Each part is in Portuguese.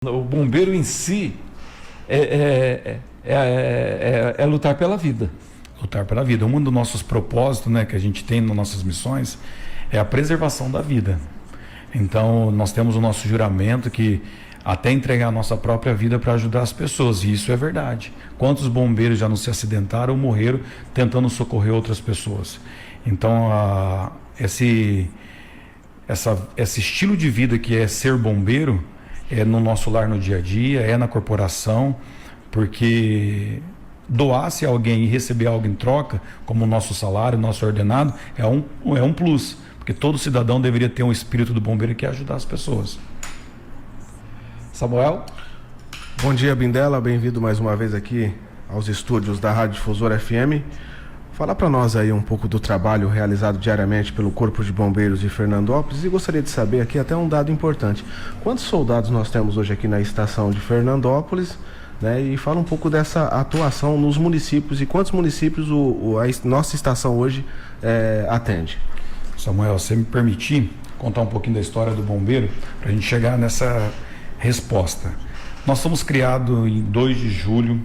O bombeiro em si é lutar pela vida. Lutar pela vida. Um dos nossos propósitos, né, que a gente tem nas nossas missões é a preservação da vida. Então, nós temos o nosso juramento que até entregar a nossa própria vida para ajudar as pessoas, e isso é verdade. Quantos bombeiros já não se acidentaram ou morreram tentando socorrer outras pessoas? Então, esse estilo de vida que é ser bombeiro é no nosso lar no dia a dia, é na corporação, porque doar-se a alguém e receber algo em troca, como o nosso salário, o nosso ordenado, é um plus, porque todo cidadão deveria ter um espírito do bombeiro que é ajudar as pessoas. Samuel? Bom dia, Bindella, bem-vindo mais uma vez aqui aos estúdios da Rádio Difusora FM. Fala para nós aí um pouco do trabalho realizado diariamente pelo Corpo de Bombeiros de Fernandópolis, e gostaria de saber aqui até um dado importante. Quantos soldados nós temos hoje aqui na estação de Fernandópolis, né? E fala um pouco dessa atuação nos municípios e quantos municípios a nossa estação hoje atende. Samuel, se me permitir contar um pouquinho da história do bombeiro, para a gente chegar nessa resposta. Nós somos criados em 2 de julho,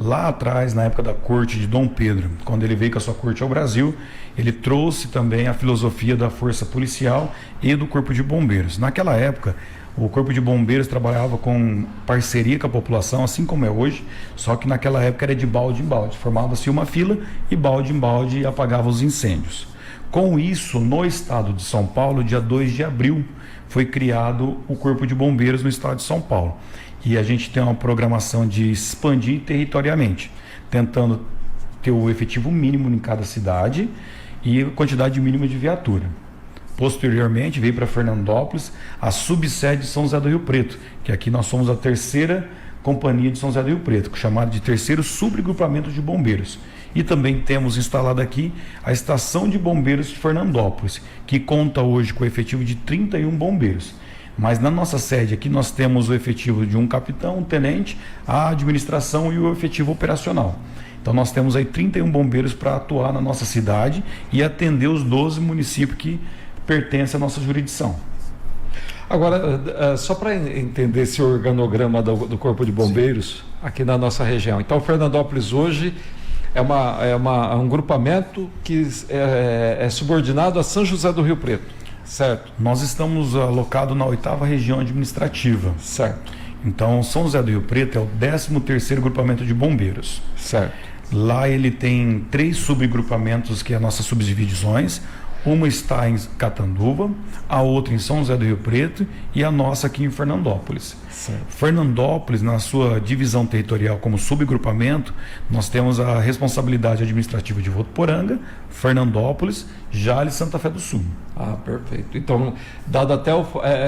lá atrás, na época da corte de Dom Pedro. Quando ele veio com a sua corte ao Brasil, ele trouxe também a filosofia da força policial e do corpo de bombeiros. Naquela época, o corpo de bombeiros trabalhava com parceria com a população, assim como é hoje, só que naquela época era de balde em balde. Formava-se uma fila e balde em balde apagava os incêndios. Com isso, no estado de São Paulo, dia 2 de abril, foi criado o Corpo de Bombeiros no estado de São Paulo. E a gente tem uma programação de expandir territorialmente, tentando ter o efetivo mínimo em cada cidade e a quantidade mínima de viatura. Posteriormente, veio para Fernandópolis a subsede de São José do Rio Preto, que aqui nós somos a 3ª companhia de São José do Rio Preto, chamada de 3º subgrupamento de bombeiros. E também temos instalado aqui a Estação de Bombeiros de Fernandópolis, que conta hoje com o efetivo de 31 bombeiros. Mas na nossa sede aqui nós temos o efetivo de um capitão, um tenente, a administração e o efetivo operacional. Então nós temos aí 31 bombeiros para atuar na nossa cidade e atender os 12 municípios que pertencem à nossa jurisdição. Agora, só para entender esse organograma do Corpo de Bombeiros aqui na nossa região. Então, Fernandópolis hoje é um grupamento que é subordinado a São José do Rio Preto, certo? Nós estamos alocados na 8ª região administrativa. Certo. Então, São José do Rio Preto é o 13º grupamento de bombeiros. Certo. Lá ele tem 3 subgrupamentos, que é as nossas subdivisões. Uma está em Catanduva, a outra em São José do Rio Preto e a nossa aqui em Fernandópolis. Certo. Fernandópolis, na sua divisão territorial como subgrupamento, nós temos a responsabilidade administrativa de Votuporanga, Fernandópolis, Jales e Santa Fé do Sul. Ah, perfeito. Então, dado até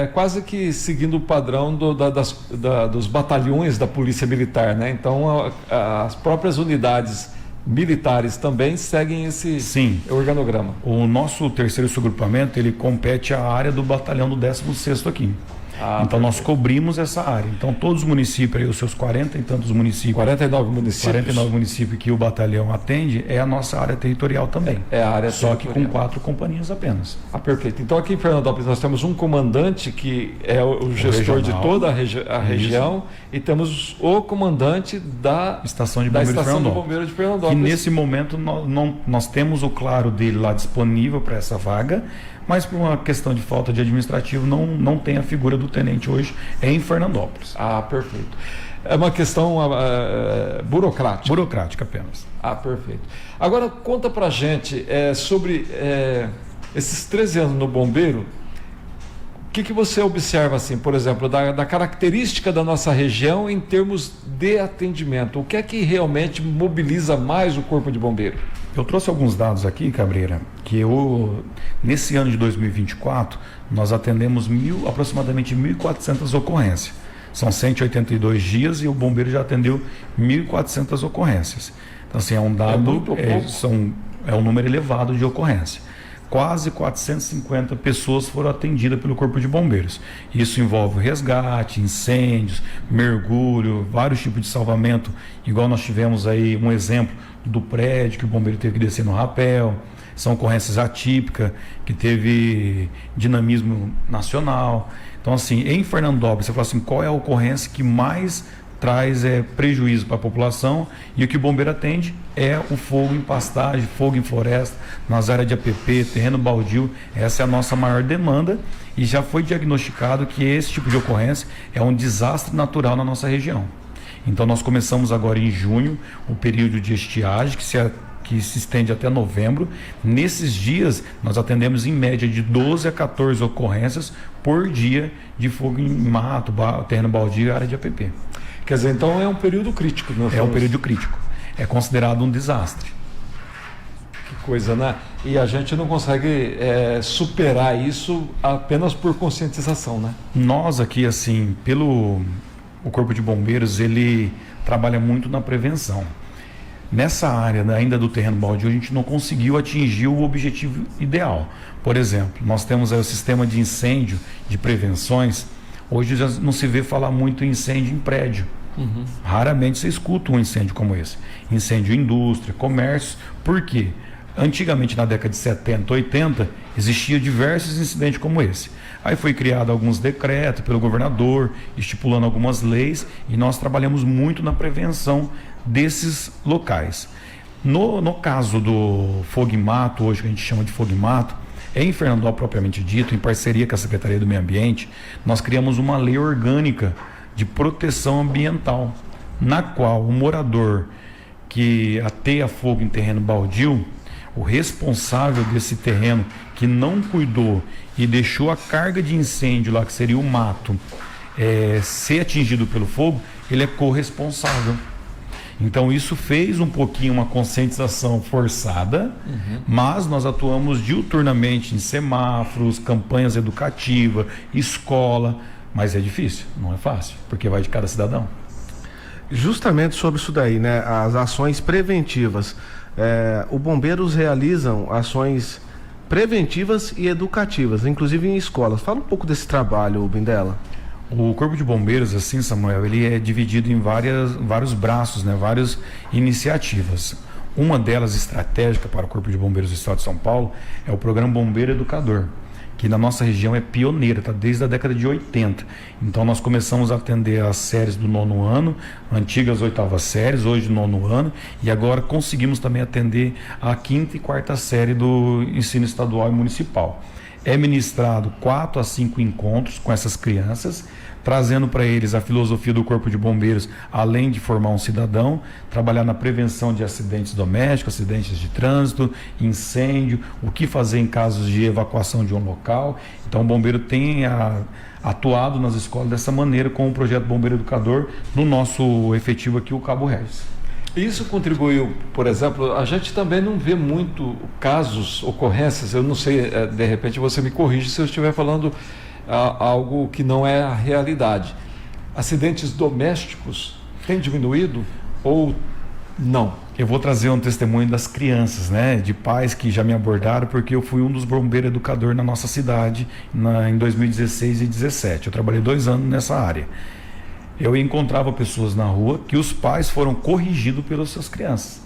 quase que seguindo o padrão dos batalhões da Polícia Militar, né? Então, as próprias unidades militares também seguem esse organograma. O nosso 3º subgrupamento, ele compete à área do batalhão do 16º aqui. Então nós cobrimos essa área. Então todos os municípios, aí, os seus 40 e tantos municípios, 49 municípios. 49 municípios que o batalhão atende, é a nossa área territorial também. É a área só territorial. que com 4 companhias apenas. Ah, perfeito. Então aqui em Fernandópolis nós temos um comandante que é o gestor regional, de toda a região, e temos o comandante da Estação de Bombeiro de Fernandópolis. Que nesse momento nós temos o claro dele lá disponível para essa vaga, mas por uma questão de falta de administrativo não tem a figura do tenente hoje, é em Fernandópolis. Ah, perfeito. É uma questão burocrática. Burocrática apenas. Ah, perfeito. Agora conta pra gente sobre esses 13 anos no bombeiro. O que você observa, assim, por exemplo, da característica da nossa região em termos de atendimento? O que é que realmente mobiliza mais o Corpo de Bombeiro? Eu trouxe alguns dados aqui, Cabreira, que nesse ano de 2024, nós atendemos aproximadamente 1.400 ocorrências. São 182 dias e o bombeiro já atendeu 1.400 ocorrências. Então, assim, é um dado, é um número elevado de ocorrência. quase 450 pessoas foram atendidas pelo Corpo de Bombeiros. Isso envolve resgate, incêndios, mergulho, vários tipos de salvamento, igual nós tivemos aí um exemplo do prédio que o bombeiro teve que descer no rapel. São ocorrências atípicas, que teve dinamismo nacional. Então, assim, em Fernandópolis, você fala assim, qual é a ocorrência que mais traz prejuízo para a população? E o que o bombeiro atende é o fogo em pastagem, fogo em floresta, nas áreas de APP, terreno baldio. Essa é a nossa maior demanda e já foi diagnosticado que esse tipo de ocorrência é um desastre natural na nossa região. Então, nós começamos agora em junho o período de estiagem, que se estende até novembro. Nesses dias, nós atendemos em média de 12 a 14 ocorrências por dia de fogo em mato, terreno baldio e área de APP. Quer dizer, então é um período crítico. É um período crítico. É considerado um desastre. Que coisa, né? E a gente não consegue superar isso apenas por conscientização, né? Nós aqui, assim, o Corpo de Bombeiros, ele trabalha muito na prevenção. Nessa área ainda do terreno baldio, a gente não conseguiu atingir o objetivo ideal. Por exemplo, nós temos aí o sistema de incêndio, de prevenções. Hoje já não se vê falar muito em incêndio em prédio. Uhum. Raramente você escuta um incêndio como esse. Incêndio em indústria, comércio. Por quê? Antigamente, na década de 70, 80, existia diversos incidentes como esse. Aí foi criado alguns decretos pelo governador, estipulando algumas leis, e nós trabalhamos muito na prevenção desses locais. No caso do fogo em mato, hoje que a gente chama de fogo em mato, em Fernandópolis propriamente dito, em parceria com a Secretaria do Meio Ambiente, nós criamos uma lei orgânica de proteção ambiental, na qual o morador que ateia fogo em terreno baldio, o responsável desse terreno que não cuidou e deixou a carga de incêndio lá, que seria o mato, ser atingido pelo fogo, ele é corresponsável. Então isso fez um pouquinho uma conscientização forçada, mas nós atuamos diuturnamente em semáforos, campanhas educativas, escola, mas é difícil, não é fácil, porque vai de cada cidadão. Justamente sobre isso daí, né? As ações preventivas. O Bombeiros realizam ações preventivas e educativas, inclusive em escolas. Fala um pouco desse trabalho, Bindella. O Corpo de Bombeiros, assim, Samuel, ele é dividido em vários braços, né? Várias iniciativas. Uma delas estratégica para o Corpo de Bombeiros do Estado de São Paulo é o Programa Bombeiro Educador, que na nossa região é pioneira, está desde a década de 80. Então nós começamos a atender as séries do 9º ano, antigas 8ª séries, hoje 9º ano, e agora conseguimos também atender a 5ª e 4ª série do ensino estadual e municipal. É ministrado 4 a 5 encontros com essas crianças, trazendo para eles a filosofia do Corpo de Bombeiros, além de formar um cidadão, trabalhar na prevenção de acidentes domésticos, acidentes de trânsito, incêndio, o que fazer em casos de evacuação de um local. Então o bombeiro tem atuado nas escolas dessa maneira com o projeto Bombeiro Educador no nosso efetivo aqui, o Cabo Regis. Isso contribuiu, por exemplo, a gente também não vê muito casos, ocorrências, eu não sei, de repente você me corrige se eu estiver falando algo que não é a realidade. Acidentes domésticos têm diminuído ou não? Eu vou trazer um testemunho das crianças, né, de pais que já me abordaram, porque eu fui um dos bombeiros educadores na nossa cidade em 2016 e 2017. Eu trabalhei 2 anos nessa área. Eu encontrava pessoas na rua que os pais foram corrigidos pelas suas crianças.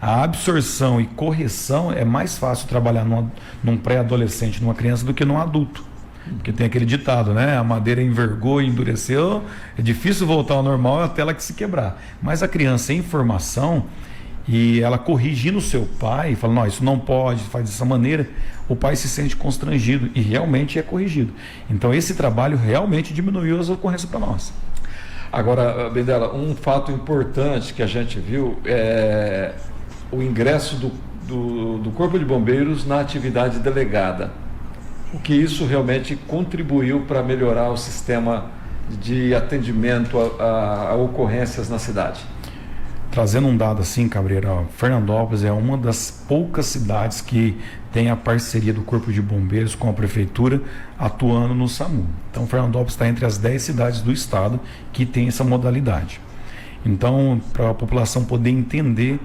A absorção e correção é mais fácil trabalhar num pré-adolescente, numa criança, do que num adulto. Porque tem aquele ditado, né? A madeira envergou e endureceu, é difícil voltar ao normal até ela que se quebrar. Mas a criança em formação, e ela corrigindo o seu pai, falando, não, isso não pode, faz dessa maneira, o pai se sente constrangido e realmente é corrigido. Então esse trabalho realmente diminuiu as ocorrências para nós. Agora, Bindella, um fato importante que a gente viu é o ingresso do Corpo de Bombeiros na atividade delegada. O que isso realmente contribuiu para melhorar o sistema de atendimento a ocorrências na cidade. Trazendo um dado assim, Cabreira, Fernandópolis é uma das poucas cidades que tem a parceria do Corpo de Bombeiros com a Prefeitura atuando no SAMU. Então, Fernandópolis está entre as 10 cidades do estado que tem essa modalidade. Então, para a população poder entender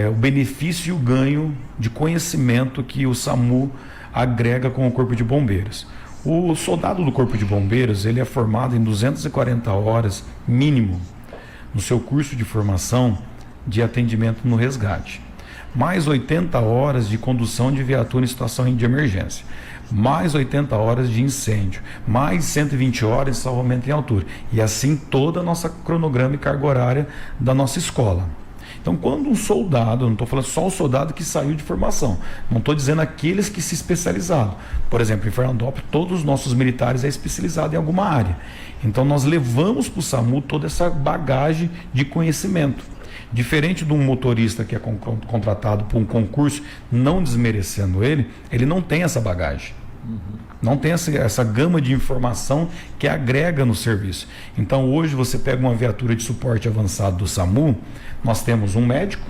o benefício e o ganho de conhecimento que o SAMU agrega com o Corpo de Bombeiros. O soldado do Corpo de Bombeiros, ele é formado em 240 horas mínimo no seu curso de formação de atendimento no resgate, mais 80 horas de condução de viatura em situação de emergência, mais 80 horas de incêndio, mais 120 horas de salvamento em altura, e assim toda a nossa cronograma e carga horária da nossa escola. Então, quando um soldado, não estou falando só o soldado que saiu de formação, não estou dizendo aqueles que se especializaram. Por exemplo, em Fernandópolis, todos os nossos militares é especializado em alguma área. Então, nós levamos para o SAMU toda essa bagagem de conhecimento. Diferente de um motorista que é contratado por um concurso, não desmerecendo ele não tem essa bagagem. Não tem essa gama de informação que agrega no serviço. Então hoje você pega uma viatura de suporte avançado do SAMU, nós temos um médico,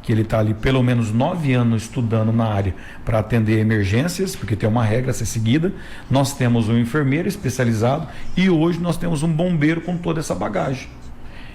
que ele está ali pelo menos 9 anos estudando na área para atender emergências, porque tem uma regra a ser seguida. Nós temos um enfermeiro especializado e hoje nós temos um bombeiro com toda essa bagagem.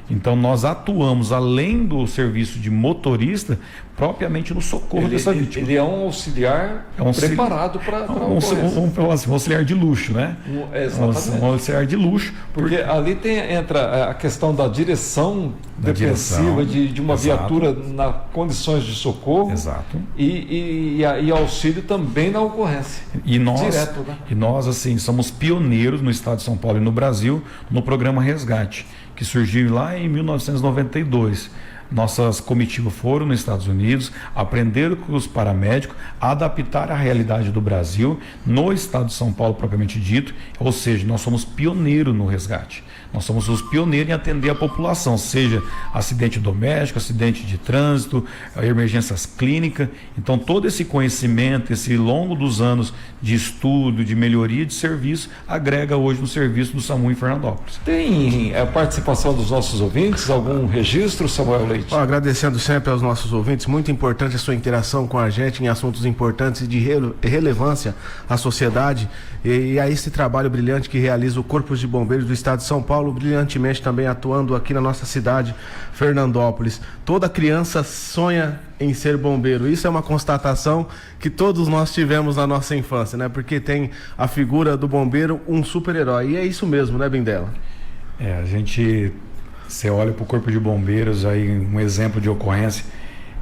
Então nós atuamos além do serviço de motorista, propriamente no socorro dessa vítima. Ele é um auxiliar preparado para um auxiliar de luxo, né? Exatamente. Um auxiliar de luxo. Porque ali entra a questão da direção defensiva de uma viatura nas condições de socorro. Exato. E auxílio também na ocorrência. E nós, direto, né? E nós assim, somos pioneiros no estado de São Paulo e no Brasil no programa Resgate, que surgiu lá em 1992. Nossas comitivas foram nos Estados Unidos, aprenderam com os paramédicos, adaptaram a realidade do Brasil, no estado de São Paulo propriamente dito, ou seja, nós somos pioneiros no resgate. Nós somos os pioneiros em atender a população, seja acidente doméstico, acidente de trânsito, emergências clínicas. Então todo esse conhecimento, esse longo dos anos de estudo, de melhoria de serviço, agrega hoje no serviço do SAMU em Fernandópolis. Tem a participação dos nossos ouvintes, algum registro, Samuel Leite? Agradecendo sempre aos nossos ouvintes, muito importante a sua interação com a gente em assuntos importantes e de relevância à sociedade e a esse trabalho brilhante que realiza o Corpo de Bombeiros do Estado de São Paulo, brilhantemente também atuando aqui na nossa cidade, Fernandópolis. Toda criança sonha em ser bombeiro. Isso é uma constatação que todos nós tivemos na nossa infância, né? Porque tem a figura do bombeiro, um super-herói. E é isso mesmo, né, Bindella? Você olha para o Corpo de Bombeiros, aí um exemplo de ocorrência,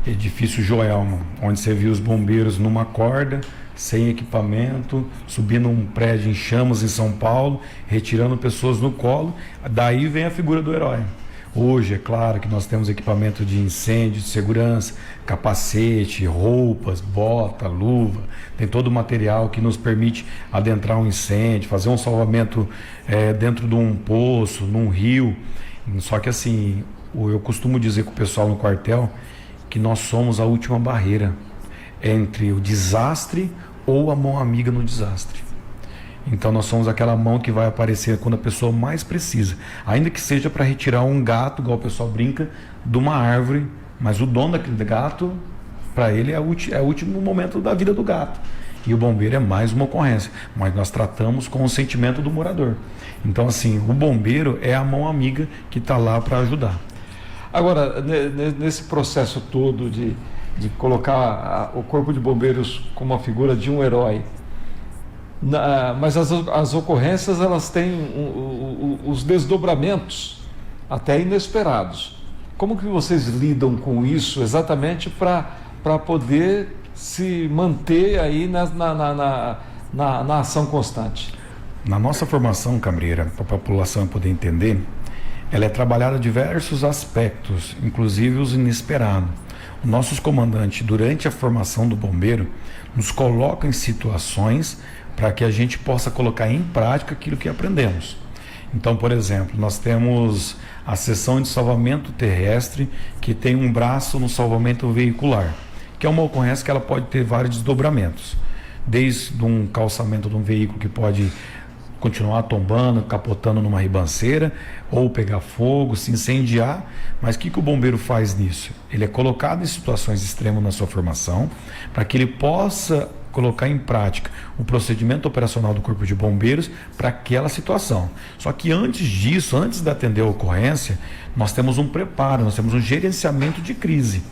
edifício Joelma, onde você viu os bombeiros numa corda, sem equipamento, subindo um prédio em chamas em São Paulo, retirando pessoas no colo. Daí vem a figura do herói. Hoje, é claro que nós temos equipamento de incêndio, de segurança, capacete, roupas, bota, luva, tem todo o material que nos permite adentrar um incêndio, fazer um salvamento dentro de um poço, num rio. Só que assim, eu costumo dizer com o pessoal no quartel que nós somos a última barreira entre o desastre ou a mão amiga no desastre. Então nós somos aquela mão que vai aparecer quando a pessoa mais precisa, ainda que seja para retirar um gato, igual o pessoal brinca, de uma árvore, mas o dono daquele gato, para ele é o último momento da vida do gato. E o bombeiro é mais uma ocorrência, mas nós tratamos com o sentimento do morador. Então assim, o bombeiro é a mão amiga que está lá para ajudar. Agora, nesse processo todo de colocar o Corpo de Bombeiros como a figura de um herói, mas as ocorrências, elas têm os desdobramentos até inesperados. Como que vocês lidam com isso exatamente para poder se manter aí na ação constante? Na nossa formação, Cambreira, para a população poder entender, ela é trabalhada em diversos aspectos, inclusive os inesperados. Nossos comandantes, durante a formação do bombeiro, nos colocam em situações para que a gente possa colocar em prática aquilo que aprendemos. Então, por exemplo, nós temos a seção de salvamento terrestre, que tem um braço no salvamento veicular, que é uma ocorrência que ela pode ter vários desdobramentos, desde um calçamento de um veículo que pode continuar tombando, capotando numa ribanceira, ou pegar fogo, se incendiar. Mas o que o bombeiro faz nisso? Ele é colocado em situações extremas na sua formação, para que ele possa colocar em prática o procedimento operacional do Corpo de Bombeiros para aquela situação. Só que antes disso, antes de atender a ocorrência, nós temos um preparo, nós temos um gerenciamento de crise.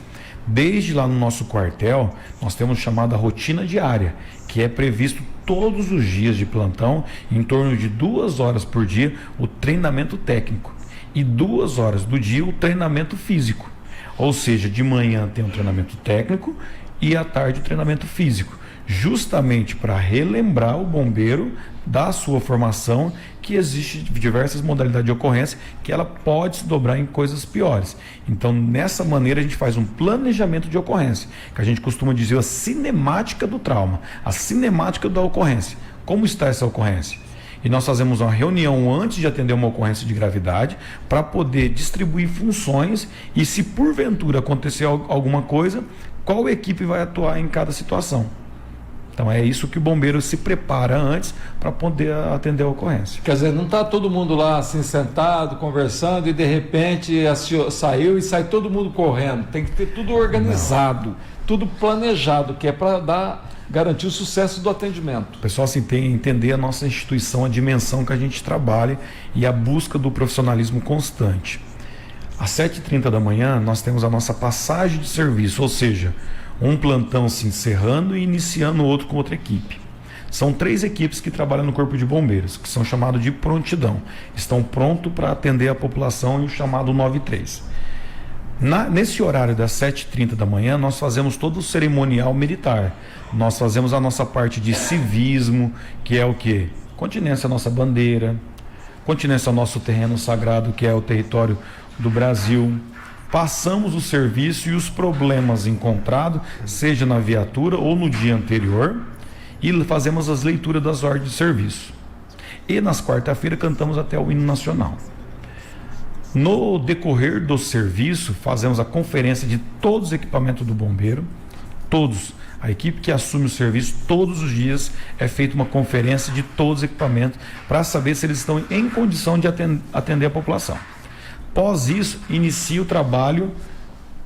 Desde lá no nosso quartel, nós temos chamada rotina diária, que é previsto todos os dias de plantão, em torno de 2 horas por dia, o treinamento técnico. E 2 horas do dia, o treinamento físico. Ou seja, de manhã tem um treinamento técnico e à tarde o treinamento físico. Justamente para relembrar o bombeiro da sua formação, que existe diversas modalidades de ocorrência, que ela pode se dobrar em coisas piores. Então, nessa maneira, a gente faz um planejamento de ocorrência, que a gente costuma dizer a cinemática do trauma, a cinemática da ocorrência. Como está essa ocorrência? E nós fazemos uma reunião antes de atender uma ocorrência de gravidade, para poder distribuir funções e, se porventura acontecer alguma coisa, qual equipe vai atuar em cada situação. Então é isso que o bombeiro se prepara antes para poder atender a ocorrência. Quer dizer, não está todo mundo lá assim sentado, conversando e de repente saiu e sai todo mundo correndo. Tem que ter tudo organizado, tudo planejado, que é para garantir o sucesso do atendimento. O pessoal assim, tem que entender a nossa instituição, a dimensão que a gente trabalha e a busca do profissionalismo constante. Às 7h30 da manhã nós temos a nossa passagem de serviço, ou seja, um plantão se encerrando e iniciando outro com outra equipe. São 3 equipes que trabalham no Corpo de Bombeiros, que são chamados de prontidão. Estão prontos para atender a população e o chamado 93. Nesse horário das 7h30 da manhã, nós fazemos todo o cerimonial militar. Nós fazemos a nossa parte de civismo, que é o quê? Continência à nossa bandeira, continência ao nosso terreno sagrado, que é o território do Brasil. Passamos o serviço e os problemas encontrados, seja na viatura ou no dia anterior, e fazemos as leituras das ordens de serviço. E nas quarta-feiras cantamos até o hino nacional. No decorrer do serviço, fazemos a conferência de todos os equipamentos do bombeiro, todos. A equipe que assume o serviço, todos os dias é feita uma conferência de todos os equipamentos para saber se eles estão em condição de atender a população. Após isso, inicia o trabalho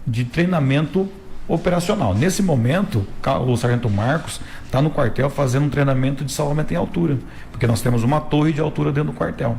de treinamento operacional. Nesse momento, o sargento Marcos está no quartel fazendo um treinamento de salvamento em altura, porque nós temos uma torre de altura dentro do quartel.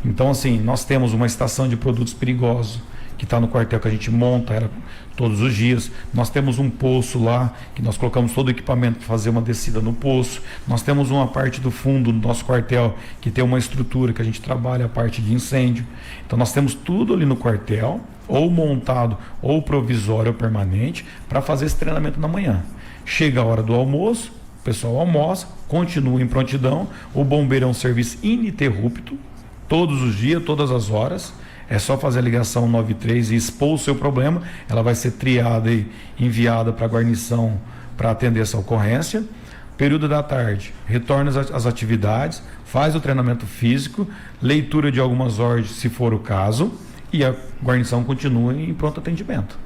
Então, assim, nós temos uma estação de produtos perigosos, que está no quartel, que a gente monta ela todos os dias. Nós temos um poço lá, que nós colocamos todo o equipamento para fazer uma descida no poço. Nós temos uma parte do fundo do nosso quartel, que tem uma estrutura que a gente trabalha a parte de incêndio. Então nós temos tudo ali no quartel, ou montado, ou provisório ou permanente, para fazer esse treinamento na manhã. Chega a hora do almoço, o pessoal almoça, continua em prontidão. O bombeiro é um serviço ininterrupto, todos os dias, todas as horas. É só fazer a ligação 93 e expor o seu problema. Ela vai ser triada e enviada para a guarnição para atender essa ocorrência. Período da tarde, retorna às atividades, faz o treinamento físico, leitura de algumas ordens, se for o caso, e a guarnição continua em pronto atendimento.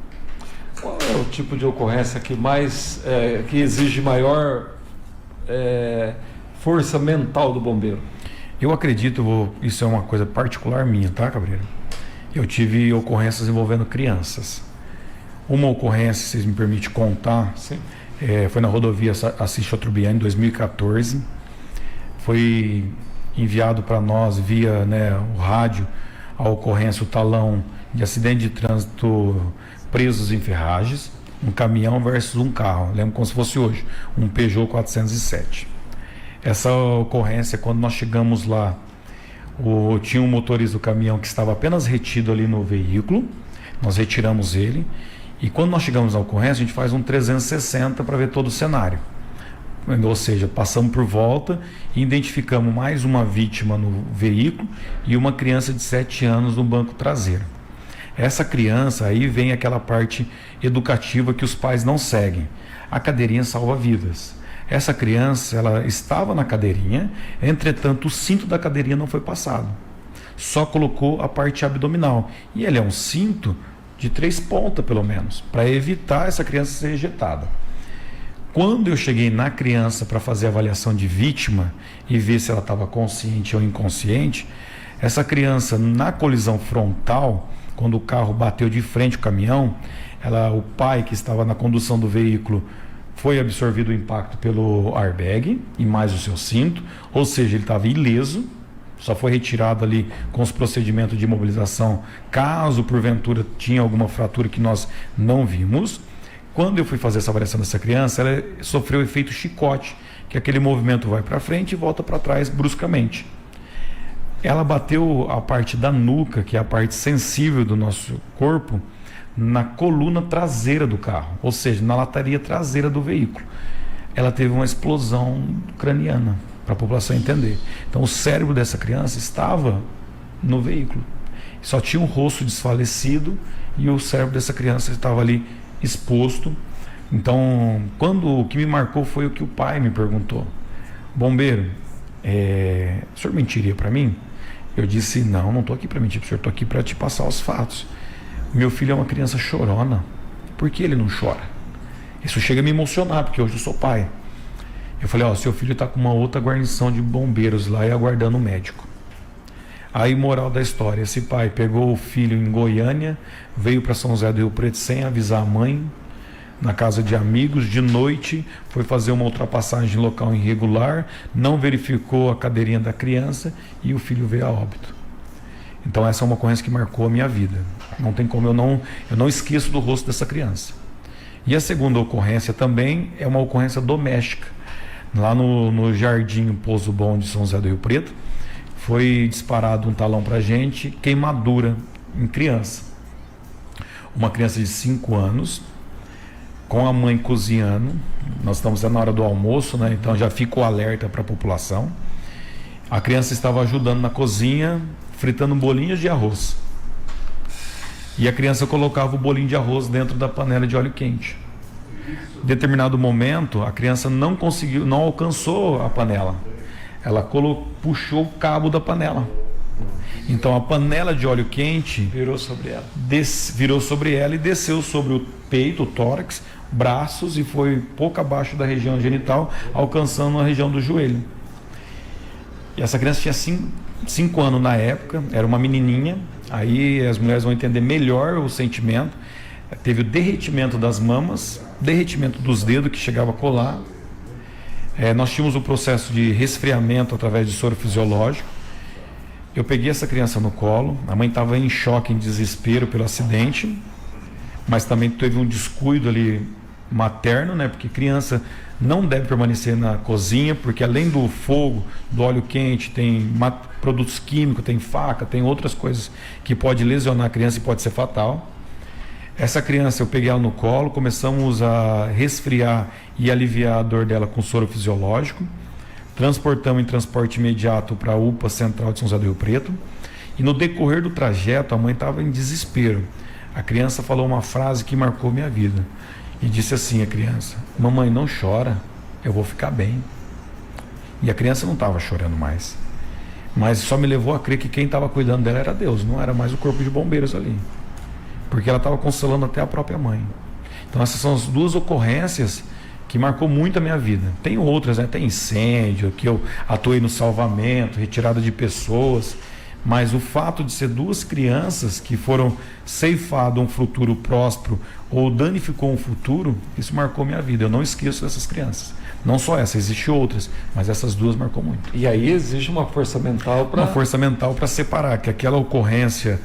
Qual é o tipo de ocorrência que que exige maior força mental do bombeiro? Eu acredito, isso é uma coisa particular minha, tá, Cabreiro? Eu tive ocorrências envolvendo crianças. Uma ocorrência, vocês me permitem contar, foi na rodovia Assis Chateaubriand, em 2014. Foi enviado para nós via o rádio a ocorrência, o talão de acidente de trânsito presos em ferragens, um caminhão versus um carro. Lembro como se fosse hoje, um Peugeot 407. Essa ocorrência, quando nós chegamos lá, tinha um motorista do caminhão que estava apenas retido ali no veículo. Nós retiramos ele e quando nós chegamos na ocorrência, a gente faz um 360 para ver todo o cenário, ou seja, passamos por volta e identificamos mais uma vítima no veículo e uma criança de 7 anos no banco traseiro. Essa criança, aí vem aquela parte educativa que os pais não seguem. A cadeirinha salva vidas. Essa criança, ela estava na cadeirinha, entretanto o cinto da cadeirinha não foi passado. Só colocou a parte abdominal. E ele é um cinto de 3 pontas, pelo menos, para evitar essa criança ser ejetada. Quando eu cheguei na criança para fazer a avaliação de vítima e ver se ela estava consciente ou inconsciente, essa criança, na colisão frontal, quando o carro bateu de frente o caminhão, o pai que estava na condução do veículo foi absorvido o impacto pelo airbag e mais o seu cinto, ou seja, ele estava ileso, só foi retirado ali com os procedimentos de imobilização, caso porventura tinha alguma fratura que nós não vimos. Quando eu fui fazer essa avaliação dessa criança, ela sofreu o efeito chicote, que aquele movimento vai para frente e volta para trás bruscamente. Ela bateu a parte da nuca, que é a parte sensível do nosso corpo, na coluna traseira do carro, ou seja, na lataria traseira do veículo. Ela teve uma explosão craniana, para a população entender. Então o cérebro dessa criança estava no veículo. Só tinha o rosto desfalecido e o cérebro dessa criança estava ali exposto. Então, o que me marcou foi o que o pai me perguntou: bombeiro, o senhor mentiria para mim? Eu disse: não estou aqui para mentir para o senhor, estou aqui para te passar os fatos. Meu filho é uma criança chorona. Por que ele não chora? Isso chega a me emocionar, porque hoje eu sou pai. Eu falei: seu filho está com uma outra guarnição de bombeiros lá e aguardando o médico. Aí, moral da história, esse pai pegou o filho em Goiânia, veio para São José do Rio Preto sem avisar a mãe, na casa de amigos, de noite, foi fazer uma ultrapassagem local irregular, não verificou a cadeirinha da criança e o filho veio a óbito. Então essa é uma ocorrência que marcou a minha vida. Não tem como, eu não esqueço do rosto dessa criança. E a segunda ocorrência também é uma ocorrência doméstica. Lá no Jardim Pouso Bom de São José do Rio Preto, foi disparado um talão pra gente, queimadura em criança. Uma criança de 5 anos, com a mãe cozinhando. Nós estamos na hora do almoço, né? Então já fica o alerta para a população. A criança estava ajudando na cozinha, fritando bolinhos de arroz. E a criança colocava o bolinho de arroz dentro da panela de óleo quente. Em determinado momento, a criança não alcançou a panela. Ela puxou o cabo da panela. Então a panela de óleo quente virou sobre ela. Virou sobre ela e desceu sobre o peito, o tórax, braços, e foi pouco abaixo da região genital, alcançando a região do joelho. E essa criança tinha 5 anos na época, era uma menininha. Aí as mulheres vão entender melhor o sentimento. Teve o derretimento das mamas, derretimento dos dedos que chegava a colar. Nós tínhamos o processo de resfriamento através de soro fisiológico. Eu peguei essa criança no colo, a mãe estava em choque, em desespero pelo acidente, mas também teve um descuido ali materno, né? Porque criança não deve permanecer na cozinha, porque além do fogo, do óleo quente, tem produtos químicos, tem faca, tem outras coisas que pode lesionar a criança e pode ser fatal. Essa criança, eu peguei ela no colo, começamos a resfriar e aliviar a dor dela com soro fisiológico. Transportamos em transporte imediato para a UPA Central de São José do Rio Preto. E no decorrer do trajeto, a mãe estava em desespero. A criança falou uma frase que marcou minha vida. E disse assim, a criança: mamãe, não chora, eu vou ficar bem. E a criança não estava chorando mais. Mas só me levou a crer que quem estava cuidando dela era Deus, não era mais o corpo de bombeiros ali. Porque ela estava consolando até a própria mãe. Então essas são as duas ocorrências que marcou muito a minha vida. Tem outras, né? Tem incêndio, que eu atuei no salvamento, retirada de pessoas, mas o fato de ser 2 crianças que foram ceifado um futuro próspero ou danificou um futuro, isso marcou minha vida. Eu não esqueço dessas crianças. Não só essa, existem outras, mas essas 2 marcou muito. E aí exige uma força mental para... Uma força mental para separar, que aquela ocorrência,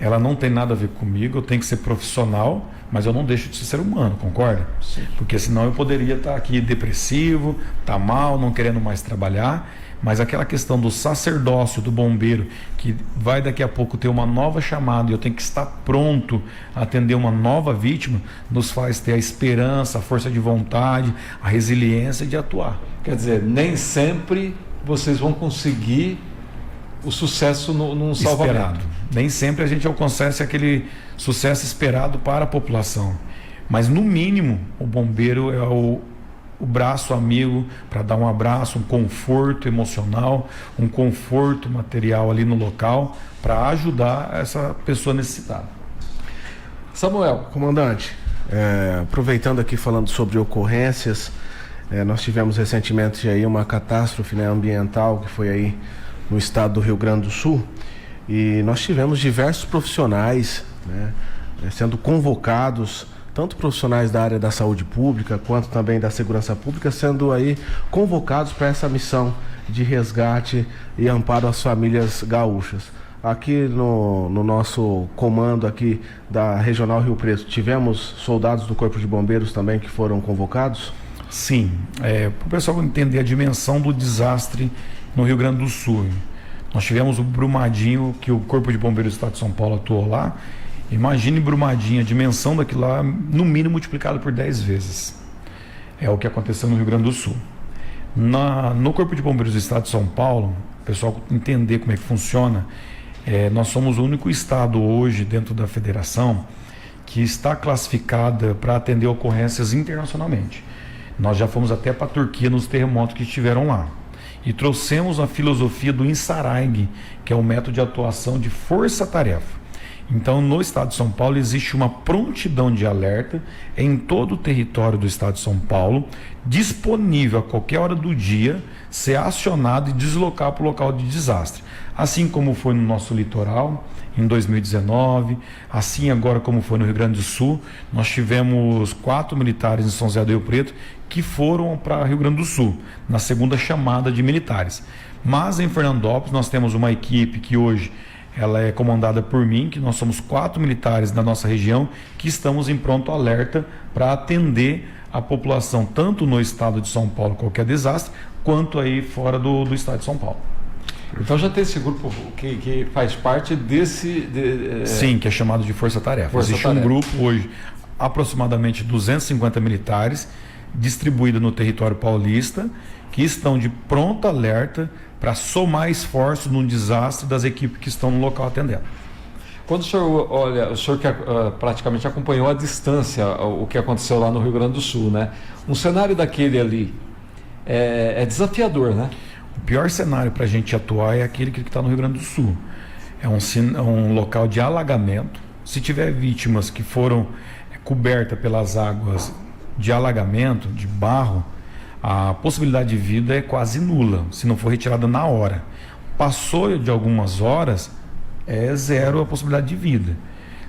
ela não tem nada a ver comigo, eu tenho que ser profissional, mas eu não deixo de ser humano, concorda? Sim. Porque senão eu poderia estar aqui depressivo, mal, não querendo mais trabalhar, mas aquela questão do sacerdócio do bombeiro, que vai daqui a pouco ter uma nova chamada e eu tenho que estar pronto a atender uma nova vítima, nos faz ter a esperança, a força de vontade, a resiliência de atuar. Quer dizer, nem sempre vocês vão conseguir o sucesso num salvamento. Esperado. Nem sempre a gente alcança aquele sucesso esperado para a população. Mas, no mínimo, o bombeiro é o braço amigo para dar um abraço, um conforto emocional, um conforto material ali no local para ajudar essa pessoa necessitada. Samuel. Comandante, aproveitando aqui falando sobre ocorrências, nós tivemos recentemente aí uma catástrofe, né, ambiental que foi aí no estado do Rio Grande do Sul, e nós tivemos diversos profissionais, né, sendo convocados, tanto profissionais da área da saúde pública quanto também da segurança pública, sendo aí convocados para essa missão de resgate e amparo às famílias gaúchas. Aqui no nosso comando aqui da Regional Rio Preto, tivemos soldados do Corpo de Bombeiros também que foram convocados? Sim, para o pessoal entender a dimensão do desastre no Rio Grande do Sul. Nós tivemos o Brumadinho, que o Corpo de Bombeiros do Estado de São Paulo atuou lá. Imagine Brumadinho, a dimensão daquilo lá, no mínimo multiplicado por 10 vezes. É o que aconteceu no Rio Grande do Sul. No Corpo de Bombeiros do Estado de São Paulo, o pessoal entender como é que funciona, nós somos o único estado hoje dentro da federação que está classificada para atender ocorrências internacionalmente. Nós já fomos até para a Turquia nos terremotos que estiveram lá. E trouxemos a filosofia do INSARAG, que é o método de atuação de força-tarefa. Então, no estado de São Paulo, existe uma prontidão de alerta em todo o território do estado de São Paulo, disponível a qualquer hora do dia, ser acionado e deslocar para o local de desastre. Assim como foi no nosso litoral, em 2019, assim agora como foi no Rio Grande do Sul, nós tivemos 4 militares em São José do Rio Preto que foram para Rio Grande do Sul, na segunda chamada de militares. Mas em Fernandópolis nós temos uma equipe que hoje ela é comandada por mim, que nós somos 4 militares da nossa região que estamos em pronto alerta para atender a população, tanto no estado de São Paulo, qualquer desastre, quanto aí fora do estado de São Paulo. Então já tem esse grupo que faz parte desse... Sim, que é chamado de Força-Tarefa. Existe um grupo hoje, aproximadamente 250 militares, distribuídos no território paulista, que estão de pronto alerta para somar esforços num desastre das equipes que estão no local atendendo. Quando o senhor olha, o senhor que praticamente acompanhou à distância o que aconteceu lá no Rio Grande do Sul, né? Um cenário daquele ali é desafiador, né? O pior cenário para a gente atuar é aquele que está no Rio Grande do Sul. É um local de alagamento. Se tiver vítimas que foram cobertas pelas águas de alagamento, de barro, a possibilidade de vida é quase nula, se não for retirada na hora. Passou de algumas horas, é zero a possibilidade de vida.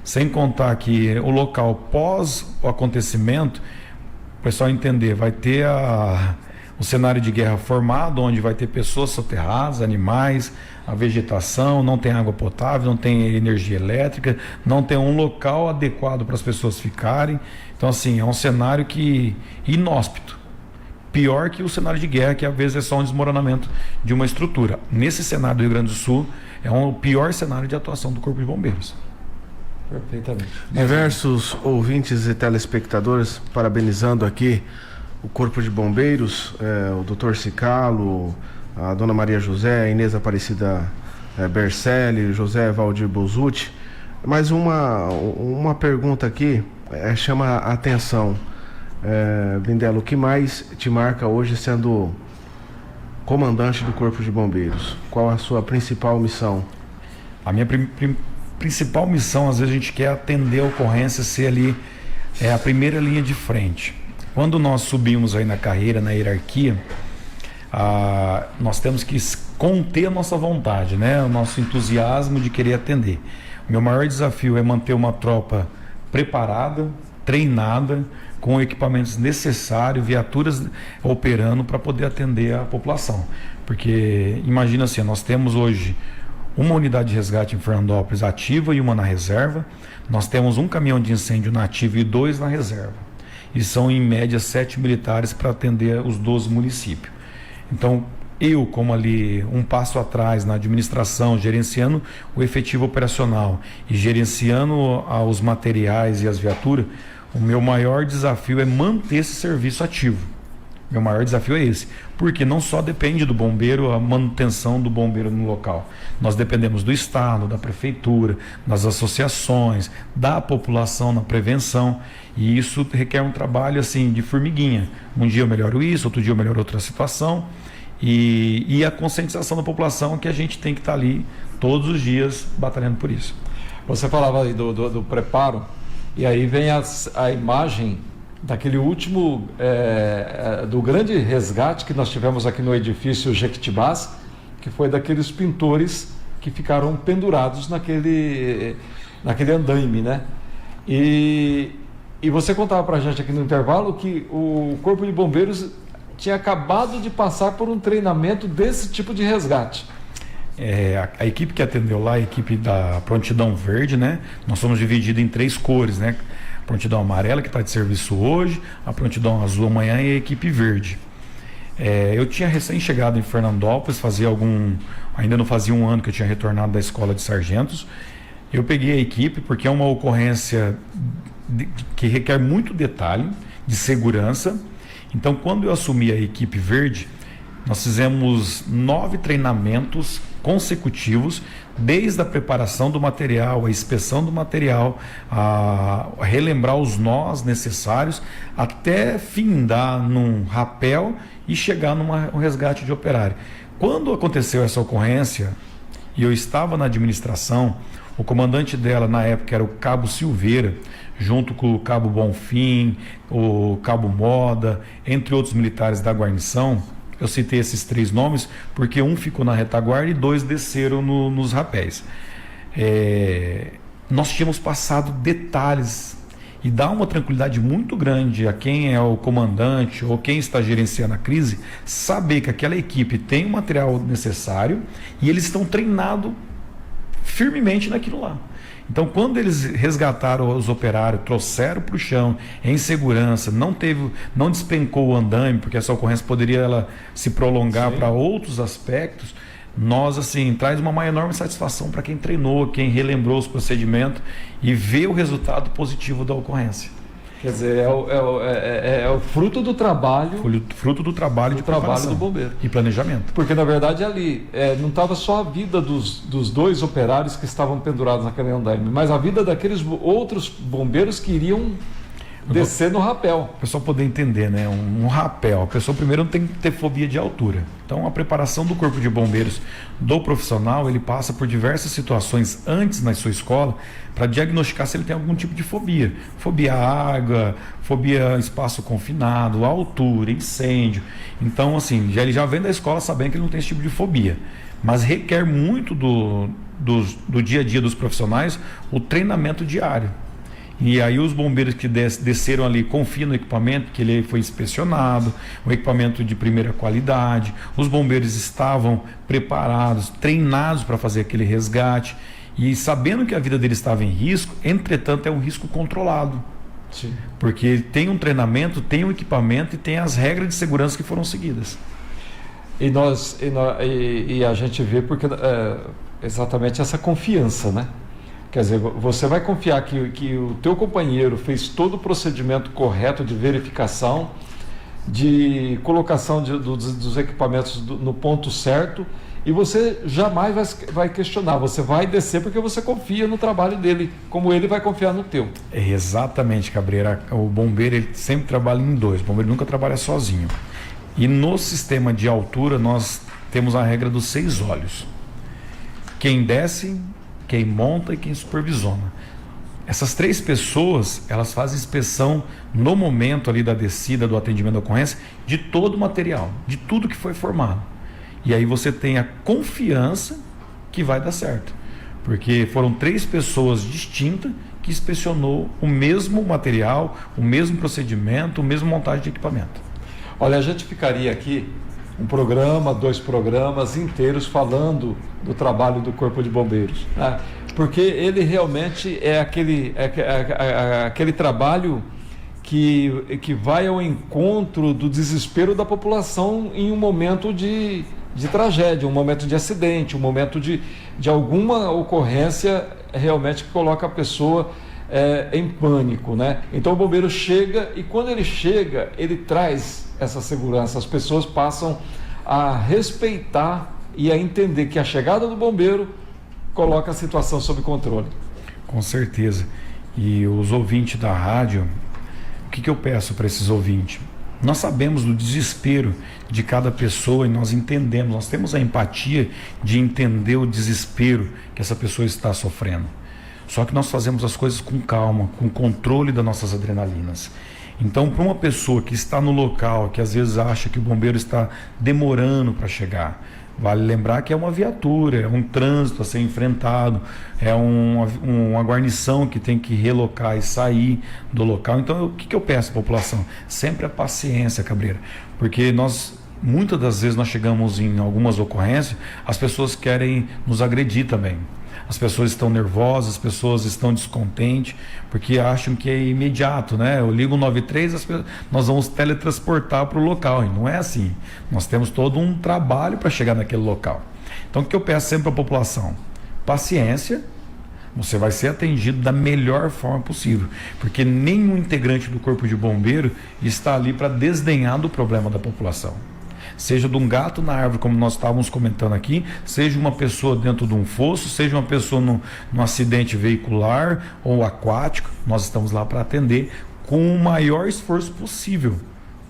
Sem contar que o local pós o acontecimento, o pessoal entender, vai ter o cenário de guerra formado, onde vai ter pessoas soterradas, animais, a vegetação, não tem água potável, não tem energia elétrica, não tem um local adequado para as pessoas ficarem. Então, assim, é um cenário inóspito. Pior que o cenário de guerra, que às vezes é só um desmoronamento de uma estrutura. Nesse cenário do Rio Grande do Sul, é o pior cenário de atuação do Corpo de Bombeiros. Perfeitamente. Diversos ouvintes e telespectadores parabenizando aqui o Corpo de Bombeiros, o Dr. Cicalo, a Dona Maria José, a Inês Aparecida Bercelli, José Valdir Bozucci. Mas uma pergunta aqui chama a atenção. Bindella, o que mais te marca hoje sendo comandante do Corpo de Bombeiros? Qual a sua principal missão? A minha principal missão, às vezes a gente quer atender a ocorrência, ser ali a primeira linha de frente. Quando nós subimos aí na carreira, na hierarquia, nós temos que conter a nossa vontade, né? O nosso entusiasmo de querer atender. O meu maior desafio é manter uma tropa preparada, treinada, com equipamentos necessários, viaturas operando para poder atender a população. Porque imagina assim, nós temos hoje uma unidade de resgate em Fernandópolis ativa e uma na reserva. Nós temos um caminhão de incêndio na ativa e 2 na reserva. E são em média 7 militares para atender os 12 municípios. Então, eu, como ali um passo atrás na administração, gerenciando o efetivo operacional e gerenciando os materiais e as viaturas, o meu maior desafio é manter esse serviço ativo. Meu maior desafio é esse, porque não só depende do bombeiro, a manutenção do bombeiro no local. Nós dependemos do Estado, da Prefeitura, das associações, da população na prevenção, e isso requer um trabalho assim de formiguinha. Um dia eu melhoro isso, outro dia eu melhoro outra situação, e a conscientização da população que a gente tem que estar ali todos os dias batalhando por isso. Você falava aí do preparo, e aí vem a imagem daquele último, do grande resgate que nós tivemos aqui no edifício Jequitibás, que foi daqueles pintores que ficaram pendurados naquele andaime, né? E você contava pra gente aqui no intervalo que o Corpo de Bombeiros tinha acabado de passar por um treinamento desse tipo de resgate. A equipe que atendeu lá, a equipe da Prontidão Verde, né? Nós somos divididos em 3 cores, né? A Prontidão Amarela, que está de serviço hoje, a Prontidão Azul amanhã e a equipe Verde. Eu tinha recém-chegado em Fernandópolis, ainda não fazia um ano que eu tinha retornado da escola de sargentos. Eu peguei a equipe porque é uma ocorrência que requer muito detalhe, de segurança. Então, quando eu assumi a equipe Verde, nós fizemos 9 treinamentos consecutivos, desde a preparação do material, a inspeção do material, a relembrar os nós necessários, até findar num rapel e chegar num resgate de operário. Quando aconteceu essa ocorrência, e eu estava na administração, o comandante dela na época era o Cabo Silveira, junto com o Cabo Bonfim, o Cabo Moda, entre outros militares da guarnição. Eu citei esses 3 nomes porque um ficou na retaguarda e 2 desceram nos rapéis. Nós tínhamos passado detalhes e dá uma tranquilidade muito grande a quem é o comandante ou quem está gerenciando a crise, saber que aquela equipe tem o material necessário e eles estão treinados firmemente naquilo lá. Então, quando eles resgataram os operários, trouxeram para o chão em segurança, não despencou o andaime, porque essa ocorrência poderia ela se prolongar para outros aspectos, nós, assim, traz uma enorme satisfação para quem treinou, quem relembrou os procedimentos e vê o resultado positivo da ocorrência. Quer dizer, é o fruto do trabalho. Fruto do trabalho de trabalho do bombeiro. E planejamento. Porque, na verdade, ali não estava só a vida dos 2 operários que estavam pendurados naquele andaime, mas a vida daqueles outros bombeiros que iriam descer no rapel. O pessoal poder entender, né? Um rapel. A pessoa primeiro não tem que ter fobia de altura. Então, a preparação do corpo de bombeiros do profissional, ele passa por diversas situações antes na sua escola para diagnosticar se ele tem algum tipo de fobia. Fobia à água, fobia a espaço confinado, altura, incêndio. Então, assim, ele já vem da escola sabendo que ele não tem esse tipo de fobia. Mas requer muito do dia a dia dos profissionais o treinamento diário. E aí os bombeiros que desceram ali confiam no equipamento, que ele foi inspecionado, um equipamento de primeira qualidade. Os bombeiros estavam preparados, treinados para fazer aquele resgate e sabendo que a vida dele estava em risco, entretanto é um risco controlado. Sim. Porque tem um treinamento, tem um equipamento e tem as regras de segurança que foram seguidas. E a gente vê porque exatamente essa confiança, né? Quer dizer, você vai confiar que o teu companheiro fez todo o procedimento correto de verificação, de colocação dos equipamentos no ponto certo, e você jamais vai questionar, você vai descer porque você confia no trabalho dele, como ele vai confiar no teu. Exatamente, Cabreira. O bombeiro ele sempre trabalha em 2, o bombeiro nunca trabalha sozinho. E no sistema de altura nós temos a regra dos 6 olhos. Quem desce, quem monta e quem supervisiona. Essas 3 pessoas, elas fazem inspeção no momento ali da descida, do atendimento da ocorrência, de todo o material, de tudo que foi formado. E aí você tem a confiança que vai dar certo. Porque foram 3 pessoas distintas que inspecionou o mesmo material, o mesmo procedimento, o mesmo montagem de equipamento. Olha, a gente ficaria aqui 1 programa, 2 programas inteiros falando do trabalho do Corpo de Bombeiros, né? Porque ele realmente é aquele trabalho que vai ao encontro do desespero da população em um momento de tragédia, um momento de acidente, um momento de alguma ocorrência realmente que coloca a pessoa em pânico, né? Então o bombeiro chega e quando ele chega, ele traz essa segurança. As pessoas passam a respeitar e a entender que a chegada do bombeiro coloca a situação sob controle. Com certeza. E os ouvintes da rádio, o que eu peço para esses ouvintes? Nós sabemos do desespero de cada pessoa e nós entendemos, nós temos a empatia de entender o desespero que essa pessoa está sofrendo. Só que nós fazemos as coisas com calma, com controle das nossas adrenalinas. Então, para uma pessoa que está no local, que às vezes acha que o bombeiro está demorando para chegar, Vale lembrar que é uma viatura, é um trânsito a ser enfrentado, é uma guarnição que tem que relocar e sair do local. Então, o que eu peço à população? Sempre a paciência, Cabreira, porque muitas das vezes nós chegamos em algumas ocorrências, as pessoas querem nos agredir também. As pessoas estão nervosas, as pessoas estão descontentes, porque acham que é imediato, né? Eu ligo o 93, nós vamos teletransportar para o local, e não é assim. Nós temos todo um trabalho para chegar naquele local. Então, o que eu peço sempre à população? Paciência, você vai ser atendido da melhor forma possível, porque nenhum integrante do Corpo de Bombeiro está ali para desdenhar do problema da população. Seja de um gato na árvore, como nós estávamos comentando aqui, seja uma pessoa dentro de um fosso, seja uma pessoa num acidente veicular ou aquático, nós estamos lá para atender com o maior esforço possível,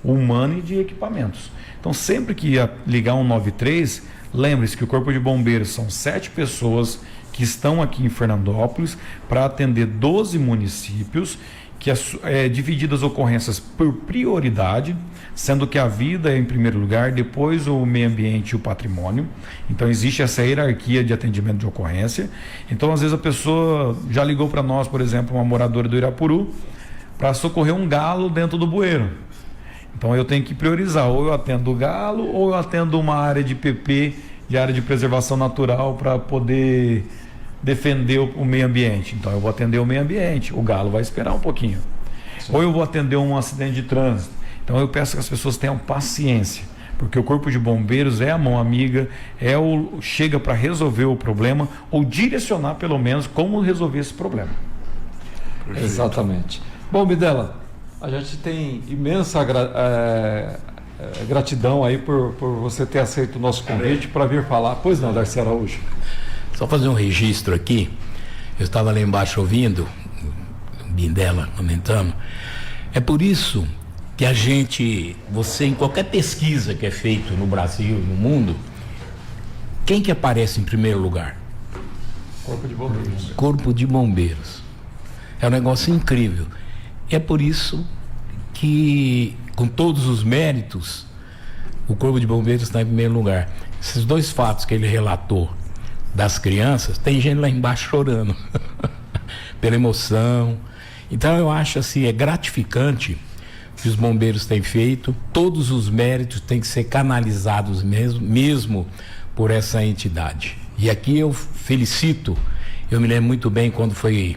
humano e de equipamentos. Então, sempre que ligar 193, lembre-se que o Corpo de Bombeiros são 7 pessoas que estão aqui em Fernandópolis para atender 12 municípios, que divididas ocorrências por prioridade, sendo que a vida é em primeiro lugar, depois o meio ambiente e o patrimônio. Então existe essa hierarquia de atendimento de ocorrência. Então, às vezes, a pessoa já ligou para nós, por exemplo, uma moradora do Irapuru, para socorrer um galo dentro do bueiro. Então eu tenho que priorizar, ou eu atendo o galo, ou eu atendo uma área de PP, de área de preservação natural, para poder defender o meio ambiente. Então eu vou atender o meio ambiente, o galo vai esperar um pouquinho. Sim. Ou eu vou atender um acidente de trânsito. Então eu peço que as pessoas tenham paciência, porque o Corpo de Bombeiros é a mão amiga, chega para resolver o problema, ou direcionar pelo menos como resolver esse problema. Perfeito. Exatamente. Bom, Bindella, a gente tem imensa gratidão aí por você ter aceito o nosso convite para vir falar. Pois não, Darcy Araújo. Só fazer um registro aqui. Eu estava lá embaixo ouvindo Bindella comentando. É por isso que você em qualquer pesquisa que é feita no Brasil, no mundo, quem que aparece em primeiro lugar? Corpo de Bombeiros. Corpo de Bombeiros. É um negócio incrível. É por isso que, com todos os méritos, o Corpo de Bombeiros está em primeiro lugar. Esses 2 fatos que ele relatou das crianças, tem gente lá embaixo chorando pela emoção. Então eu acho assim, é gratificante que os bombeiros têm feito. Todos os méritos têm que ser canalizados mesmo por essa entidade. E aqui eu felicito, eu me lembro muito bem quando foi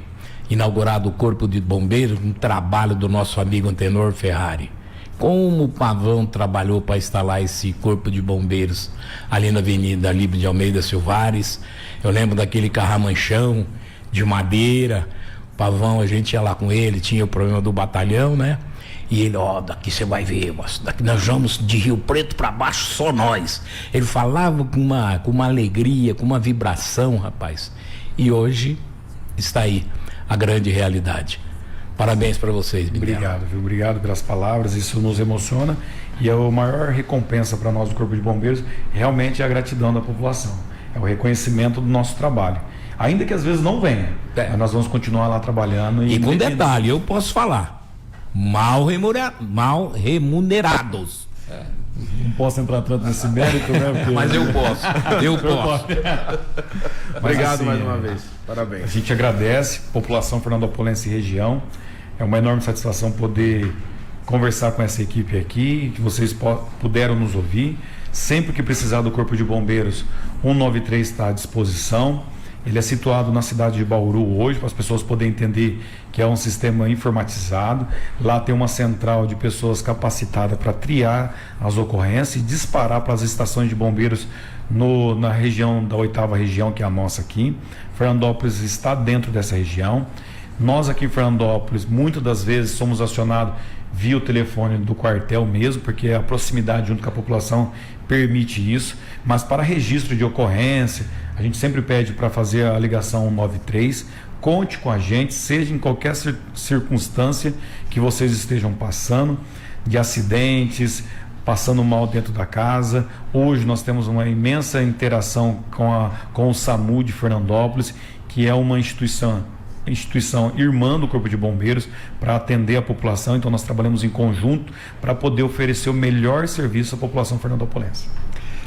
inaugurado o Corpo de Bombeiros, um trabalho do nosso amigo Antenor Ferrari. Como o Pavão trabalhou para instalar esse Corpo de Bombeiros ali na Avenida Líbio de Almeida Silvares. Eu lembro daquele carramanchão de madeira. O Pavão, a gente ia lá com ele, tinha o problema do batalhão, né? E ele, daqui você vai ver, daqui nós vamos de Rio Preto para baixo, só nós. Ele falava com uma alegria, com uma vibração, rapaz. E hoje está aí a grande realidade. Parabéns para vocês, Bindella. Obrigado, viu? Obrigado pelas palavras, isso nos emociona, e a maior recompensa para nós do Corpo de Bombeiros realmente é a gratidão da população, é o reconhecimento do nosso trabalho, ainda que às vezes não venha, mas nós vamos continuar lá trabalhando. E com detalhe, eu posso falar, mal remunerados. Não posso entrar tanto nesse mérito, né? Porque... Mas eu posso. Obrigado assim, mais uma vez. Parabéns. A gente agradece, população fernandopolense e região. É uma enorme satisfação poder conversar com essa equipe aqui, que vocês puderam nos ouvir. Sempre que precisar do Corpo de Bombeiros, 193 está à disposição. Ele é situado na cidade de Bauru hoje, para as pessoas poderem entender que é um sistema informatizado. Lá tem uma central de pessoas capacitadas para triar as ocorrências e disparar para as estações de bombeiros na região da 8ª região, que é a nossa aqui. Fernandópolis está dentro dessa região. Nós aqui em Fernandópolis, muitas das vezes, somos acionados via o telefone do quartel mesmo, porque a proximidade junto com a população permite isso, mas para registro de ocorrência, a gente sempre pede para fazer a ligação 193, conte com a gente, seja em qualquer circunstância que vocês estejam passando, de acidentes, passando mal dentro da casa. Hoje nós temos uma imensa interação com o SAMU de Fernandópolis, que é uma instituição irmã do Corpo de Bombeiros para atender a população. Então nós trabalhamos em conjunto para poder oferecer o melhor serviço à população fernandopolense.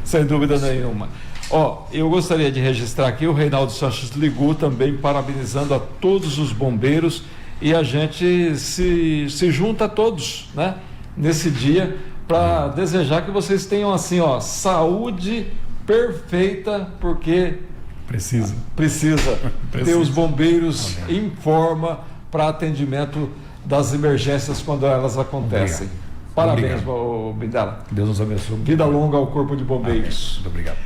Sem dúvida nenhuma. Ó, eu gostaria de registrar aqui, o Reinaldo Sanches ligou também parabenizando a todos os bombeiros e a gente se junta a todos, né, nesse dia para desejar que vocês tenham assim, ó, saúde perfeita, porque Precisa. ter os bombeiros em forma para atendimento das emergências quando elas acontecem. Obrigado. Parabéns, Obrigado. Bindala. Deus nos abençoe. Vida longa ao Corpo de Bombeiros. Amém. Muito obrigado.